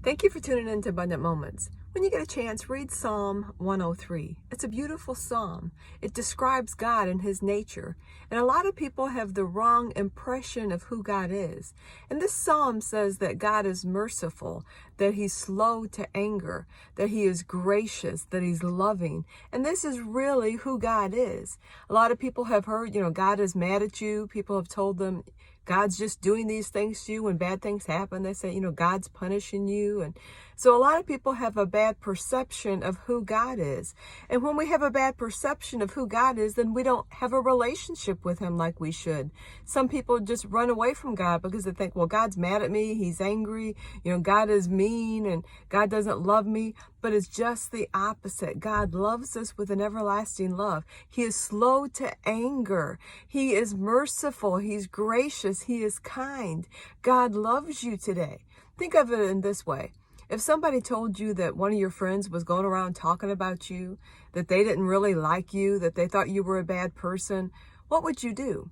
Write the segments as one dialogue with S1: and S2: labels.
S1: Thank you for tuning in to Abundant Moments. When you get a chance, read Psalm 103. It's a beautiful psalm. It describes God and his nature. And a lot of people have the wrong impression of who God is. And this psalm says that God is merciful, that he's slow to anger, that he is gracious, that he's loving. And this is really who God is. A lot of people have heard, God is mad at you. People have told them, God's just doing these things to you. When bad things happen, they say, God's punishing you. And so a lot of people have a bad perception of who God is. And when we have a bad perception of who God is, then we don't have a relationship with him like we should. Some people just run away from God because they think, well, God's mad at me. He's angry. God is mean and God doesn't love me. But it's just the opposite. God loves us with an everlasting love. He is slow to anger. He is merciful. He's gracious. He is kind. God loves you today. Think of it in this way. If somebody told you that one of your friends was going around talking about you, that they didn't really like you, that they thought you were a bad person, what would you do?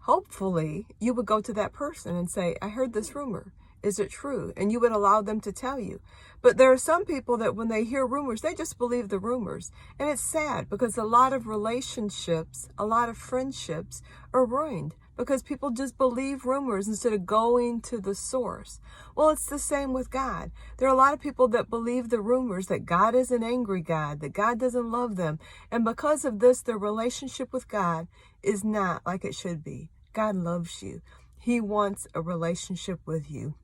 S1: Hopefully, you would go to that person and say, I heard this rumor. Is it true? And you would allow them to tell you. But there are some people that when they hear rumors, they just believe the rumors. And it's sad because a lot of relationships, a lot of friendships are ruined because people just believe rumors instead of going to the source. Well, it's the same with God. There are a lot of people that believe the rumors that God is an angry God, that God doesn't love them. And because of this, their relationship with God is not like it should be. God loves you. He wants a relationship with you.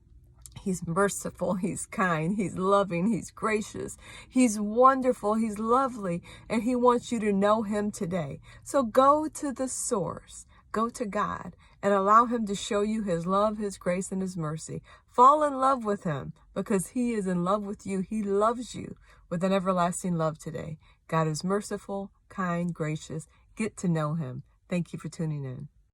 S1: He's merciful, he's kind, he's loving, he's gracious, he's wonderful, he's lovely, and he wants you to know him today. So go to the source, go to God, and allow him to show you his love, his grace, and his mercy. Fall in love with him because he is in love with you. He loves you with an everlasting love today. God is merciful, kind, gracious. Get to know him. Thank you for tuning in.